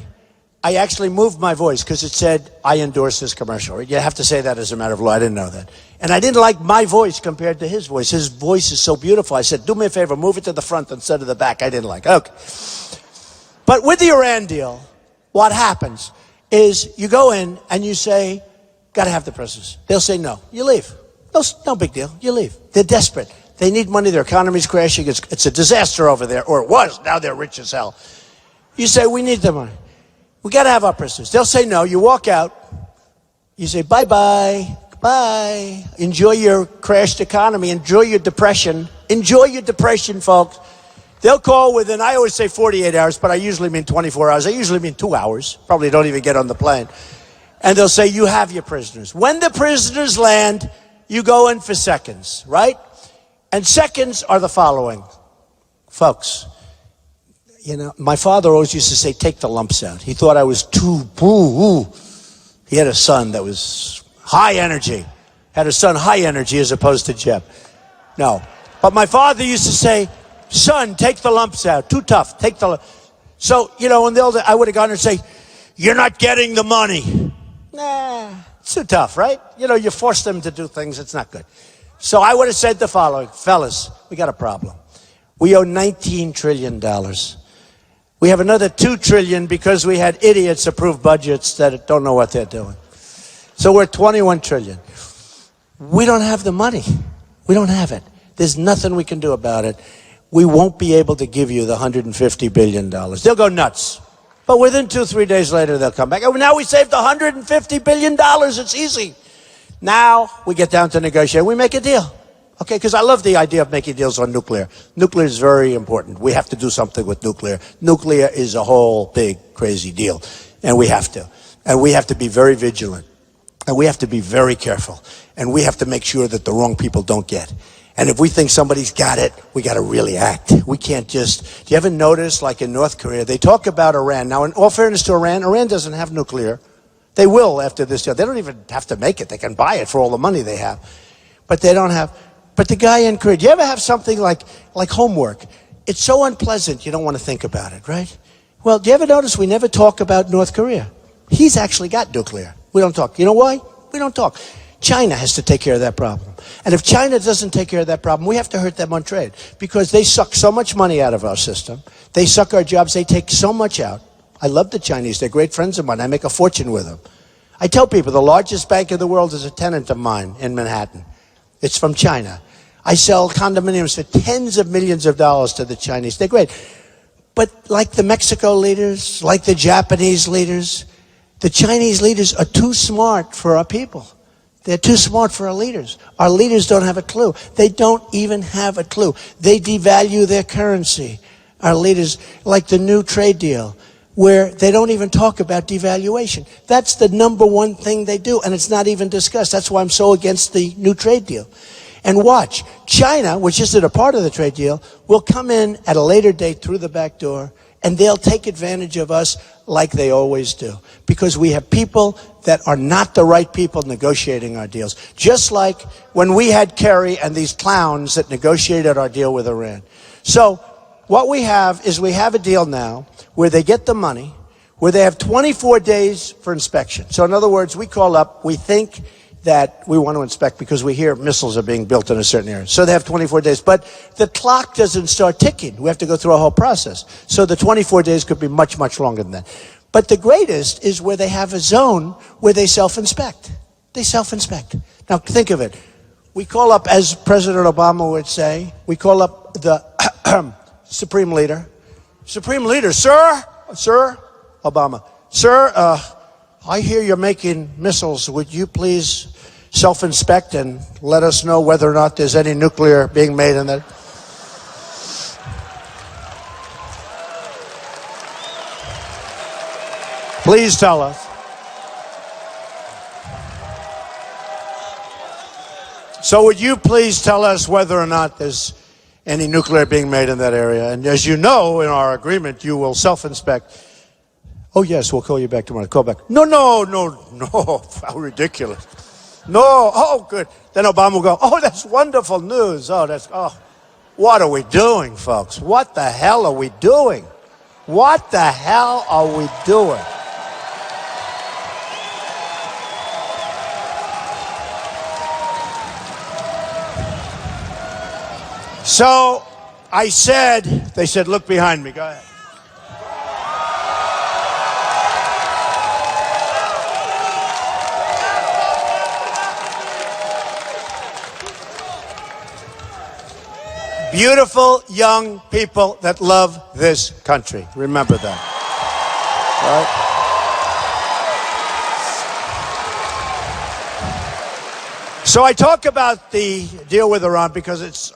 I actually moved my voice because it said, I endorse this commercial. You have to say that as a matter of law. I didn't know that. And I didn't like my voice compared to his voice. His voice is so beautiful. I said, do me a favor, move it to the front instead of the back. I didn't like it. Okay. But with the Iran deal, what happens is you go in and you say, got to have the prisoners. They'll say no. You leave. No big deal. You leave. They're desperate. They need money. Their economy's crashing. It's a disaster over there, or it was. Now they're rich as hell. You say, we need the money. We got to have our prisoners. They'll say no. You walk out. You say, bye-bye. Bye. Enjoy your crashed economy. Enjoy your depression. Enjoy your depression, folks. They'll call within, I always say 48 hours, but I usually mean 24 hours. I usually mean 2 hours. Probably don't even get on the plane. And they'll say, you have your prisoners. When the prisoners land, you go in for seconds, right? And seconds are the following. Folks, my father always used to say, take the lumps out. He thought I was too boo. He had a son that was high energy. Had a son high energy as opposed to Jeb. No. But my father used to say, son, take the lumps out. Too tough. Take the lumps. So, in the old days, I would have gone and say, you're not getting the money. Nah, it's too tough, right? You force them to do things. It's not good. So I would have said the following. Fellas, we got a problem. We owe $19 trillion. We have another $2 trillion because we had idiots approve budgets that don't know what they're doing. So we're $21 trillion. We don't have the money. We don't have it. There's nothing we can do about it. We won't be able to give you the $150 billion. They'll go nuts. But within 2-3 days later, they'll come back. Oh, now we saved $150 billion. It's easy. Now we get down to negotiate. We make a deal. Okay, because I love the idea of making deals on nuclear. Nuclear is very important. We have to do something with nuclear. Nuclear is a whole big, crazy deal. And we have to. And we have to be very vigilant. And we have to be very careful. And we have to make sure that the wrong people don't get. And if we think somebody's got it, we got to really act. We can't just... Do you ever notice, like in North Korea, they talk about Iran. Now, in all fairness to Iran, Iran doesn't have nuclear. They will after this deal. They don't even have to make it. They can buy it for all the money they have. But they don't have... But the guy in Korea, do you ever have something like homework? It's so unpleasant, you don't want to think about it, right? Well, do you ever notice we never talk about North Korea? He's actually got nuclear. We don't talk. You know why? We don't talk. China has to take care of that problem. And if China doesn't take care of that problem, we have to hurt them on trade because they suck so much money out of our system. They suck our jobs. They take so much out. I love the Chinese. They're great friends of mine. I make a fortune with them. I tell people the largest bank in the world is a tenant of mine in Manhattan. It's from China. I sell condominiums for tens of millions of dollars to the Chinese. They're great. But like the Mexico leaders, like the Japanese leaders, the Chinese leaders are too smart for our people. They're too smart for our leaders. Our leaders don't have a clue. They don't even have a clue. They devalue their currency. Our leaders, like the new trade deal, where they don't even talk about devaluation. That's the number one thing they do, and it's not even discussed. That's why I'm so against the new trade deal. And watch, China, which isn't a part of the trade deal, will come in at a later date through the back door, and they'll take advantage of us like they always do. Because we have people that are not the right people negotiating our deals. Just like when we had Kerry and these clowns that negotiated our deal with Iran. So what we have is we have a deal now where they get the money, where they have 24 days for inspection. So in other words, we call up, we think that we want to inspect because we hear missiles are being built in a certain area. So they have 24 days. But the clock doesn't start ticking. We have to go through a whole process. So the 24 days could be much, much longer than that. But the greatest is where they have a zone where they self-inspect. They self-inspect. Now think of it. We call up, as President Obama would say, we call up the Supreme Leader. Supreme Leader, sir, Obama, sir, I hear you're making missiles. Would you please self-inspect and let us know whether or not there's any nuclear being made in that? Please tell us. So would you please tell us whether or not there's any nuclear being made in that area? And as you know, in our agreement, you will self-inspect. Oh, yes, we'll call you back tomorrow. Call back. No. How ridiculous. No. Oh, good. Then Obama will go, oh, that's wonderful news. What are we doing, folks? What the hell are we doing? What the hell are we doing? So I said, they said, look behind me. Go ahead. Beautiful young people that love this country. Remember that. Right? So I talk about the deal with Iran because it's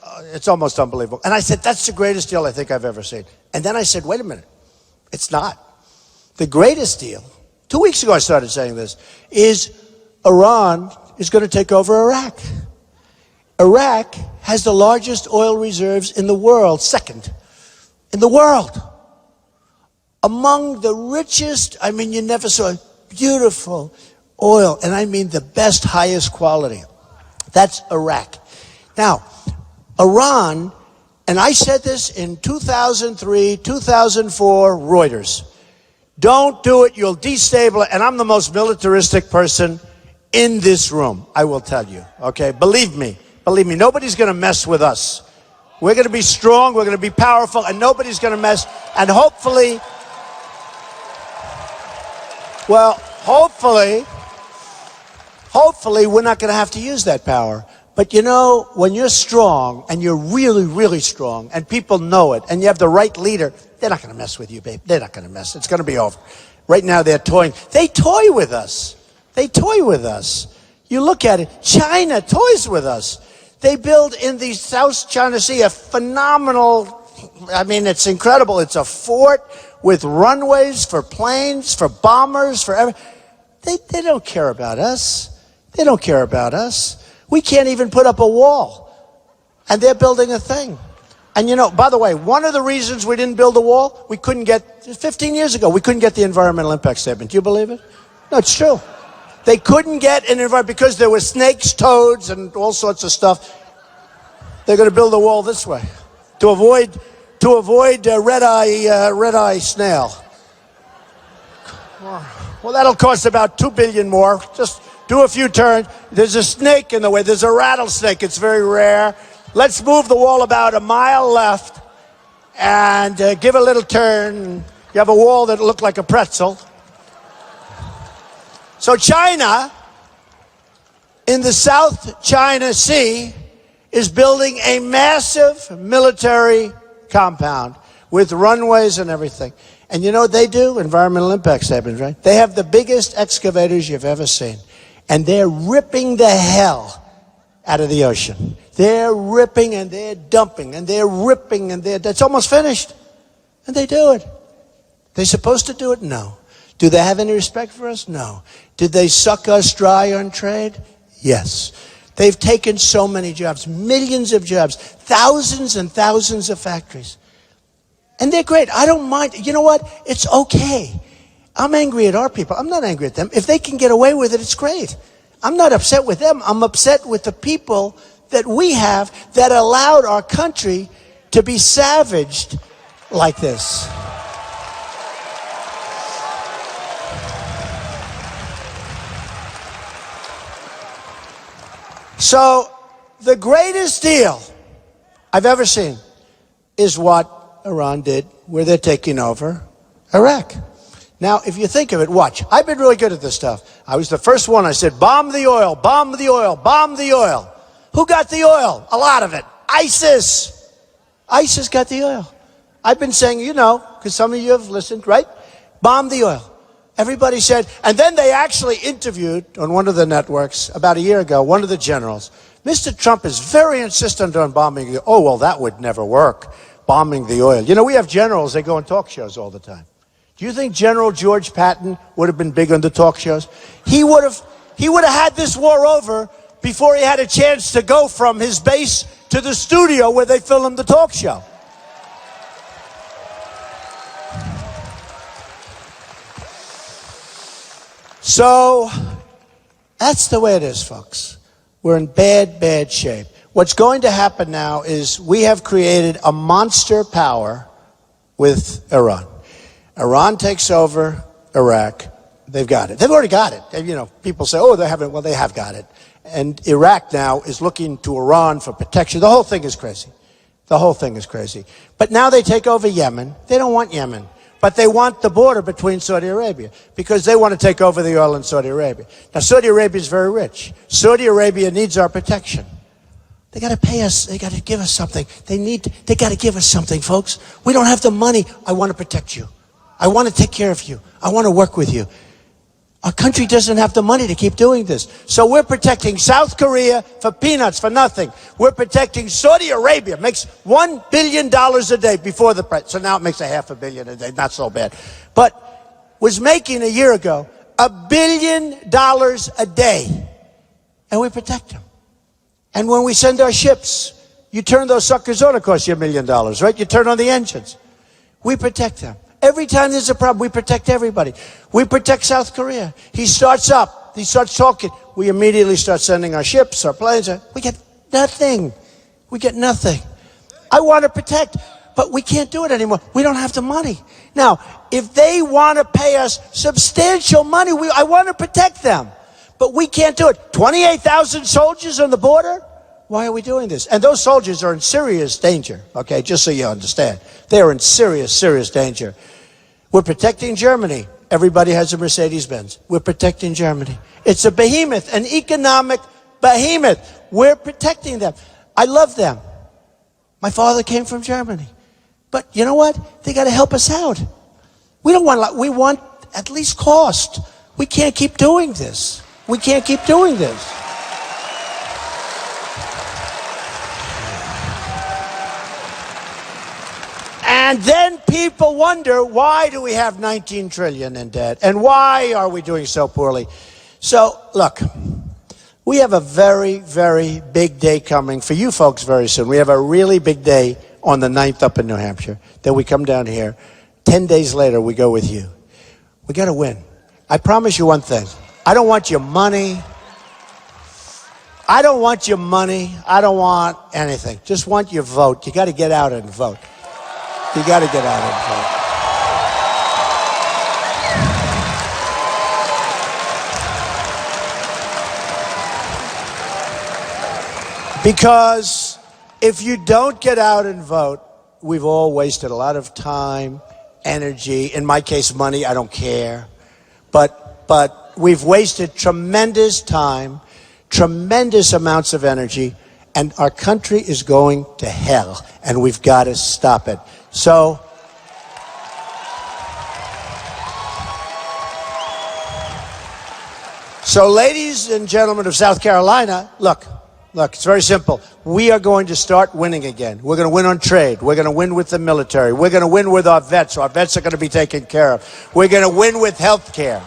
almost unbelievable. And I said, that's the greatest deal I think I've ever seen. And then I said, wait a minute. It's not. The greatest deal, 2 weeks ago I started saying this, is Iran is going to take over Iraq. Iraq has the largest oil reserves in the world, second in the world. Among the richest, I mean, you never saw beautiful oil, and I mean the best, highest quality. That's Iraq. Now, Iran, and I said this in 2003, 2004, Reuters. Don't do it, you'll destabilize, and I'm the most militaristic person in this room, I will tell you, okay? Believe me, nobody's going to mess with us. We're going to be strong, we're going to be powerful, and nobody's going to mess. And hopefully, we're not going to have to use that power. But you know, when you're strong, and you're really, really strong, and people know it, and you have the right leader, they're not going to mess with you, babe. They're not going to mess. It's going to be over. Right now, they're toying. They toy with us. They toy with us. You look at it, China toys with us. They build in the South China Sea a phenomenal, I mean, it's incredible. It's a fort with runways for planes, for bombers, for everything. They don't care about us. They don't care about us. We can't even put up a wall. And they're building a thing. And you know, by the way, one of the reasons we didn't build a wall, 15 years ago, we couldn't get the environmental impact statement. Do you believe it? No, it's true. They couldn't get an environment because there were snakes, toads, and all sorts of stuff. They're going to build a wall this way to avoid red-eye snail. Well, that'll cost about $2 billion more. Just do a few turns. There's a snake in the way. There's a rattlesnake. It's very rare. Let's move the wall about a mile left and give a little turn. You have a wall that looked like a pretzel. So China, in the South China Sea, is building a massive military compound with runways and everything. And you know what they do? Environmental impact statements, right? They have the biggest excavators you've ever seen. And they're ripping the hell out of the ocean. They're ripping and they're dumping and they're ripping and it's almost finished. And they do it. They supposed to do it? No. Do they have any respect for us? No. Did they suck us dry on trade? Yes. They've taken so many jobs, millions of jobs, thousands and thousands of factories. And they're great. I don't mind. You know what? It's okay. I'm angry at our people. I'm not angry at them. If they can get away with it, it's great. I'm not upset with them. I'm upset with the people that we have that allowed our country to be savaged like this. So the greatest deal I've ever seen is what Iran did, where they're taking over Iraq. Now, if you think of it, watch. I've been really good at this stuff. I was the first one. I said, bomb the oil, bomb the oil, bomb the oil. Who got the oil? A lot of it. ISIS. ISIS got the oil. I've been saying, you know, because some of you have listened, right? Bomb the oil. Everybody said, and then they actually interviewed on one of the networks about a year ago, one of the generals. Mr. Trump is very insistent on bombing the oil. Oh, well, that would never work, bombing the oil. You know, we have generals, they go on talk shows all the time. Do you think General George Patton would have been big on the talk shows? He would have had this war over before he had a chance to go from his base to the studio where they filmed the talk show. So that's the way it is, folks. We're in bad, bad shape. What's going to happen now is we have created a monster power with Iran. Iran takes over Iraq. They've got it. They've already got it. You know, people say, oh, they haven't. Well, they have got it. And Iraq now is looking to Iran for protection. The whole thing is crazy. The whole thing is crazy. But now they take over Yemen. They don't want Yemen. But they want the border between Saudi Arabia because they want to take over the oil in Saudi Arabia. Now, Saudi Arabia is very rich. Saudi Arabia needs our protection. They got to pay us. They got to give us something. They got to give us something, folks. We don't have the money. I want to protect you. I want to take care of you. I want to work with you. Our country doesn't have the money to keep doing this. So we're protecting South Korea for peanuts, for nothing. We're protecting Saudi Arabia. Makes $1 billion a day before the price. So now it makes $500 million a day. Not so bad. But was making a year ago $1 billion a day. And we protect them. And when we send our ships, you turn those suckers on, it costs you $1 million, right? You turn on the engines. We protect them. Every time there's a problem, we protect everybody. We protect South Korea. He starts up. He starts talking. We immediately start sending our ships, our planes. We get nothing. We get nothing. I want to protect, but we can't do it anymore. We don't have the money. Now, if they want to pay us substantial money, I want to protect them. But we can't do it. 28,000 soldiers on the border? Why are we doing this? And those soldiers are in serious danger, okay, just so you understand. They are in serious, serious danger. We're protecting Germany. Everybody has a Mercedes-Benz. We're protecting Germany. It's a behemoth, an economic behemoth. We're protecting them. I love them. My father came from Germany. But you know what? They got to help us out. We want at least cost. We can't keep doing this. We can't keep doing this. And then people wonder, why do we have 19 trillion in debt? And why are we doing so poorly? So, look, we have a very, very big day coming for you folks very soon. We have a really big day on the 9th up in New Hampshire. Then we come down here. 10 days later, we go with you. We got to win. I promise you one thing. I don't want your money. I don't want your money. I don't want anything. Just want your vote. You got to get out and vote. You got to get out and vote. Because if you don't get out and vote, we've all wasted a lot of time, energy, in my case, money. I don't care. But we've wasted tremendous time, tremendous amounts of energy, and our country is going to hell, and we've got to stop it. So ladies and gentlemen of South Carolina, look, it's very simple. We are going to start winning again. We're going to win on trade. We're going to win with the military. We're going to win with our vets. Our vets are going to be taken care of. We're going to win with health care.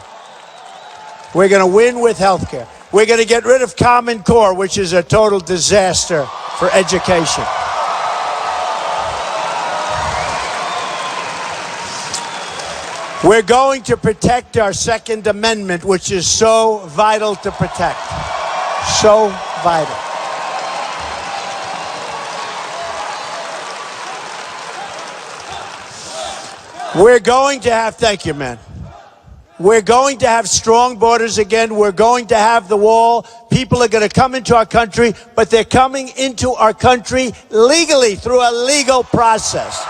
We're going to win with health care. We're going to get rid of Common Core, which is a total disaster for education. We're going to protect our Second Amendment, which is so vital to protect. So vital. We're going to have, thank you, man. We're going to have strong borders again. We're going to have the wall. People are going to come into our country, but they're coming into our country legally through a legal process.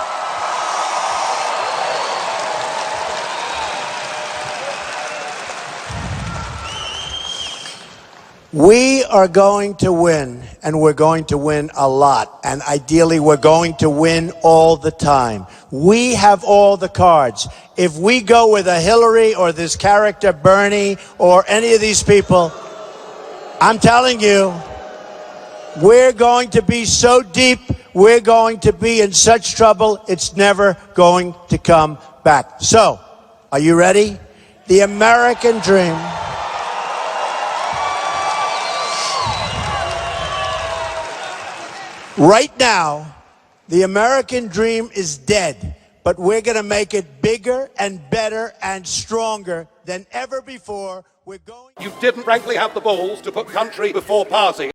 We are going to win, and we're going to win a lot. And ideally, we're going to win all the time. We have all the cards. If we go with a Hillary or this character Bernie or any of these people, I'm telling you, we're going to be so deep, we're going to be in such trouble, it's never going to come back. So, are you ready? The American dream. Right now, the American dream is dead, but we're going to make it bigger and better and stronger than ever before. We're going. You didn't frankly have the balls to put country before party.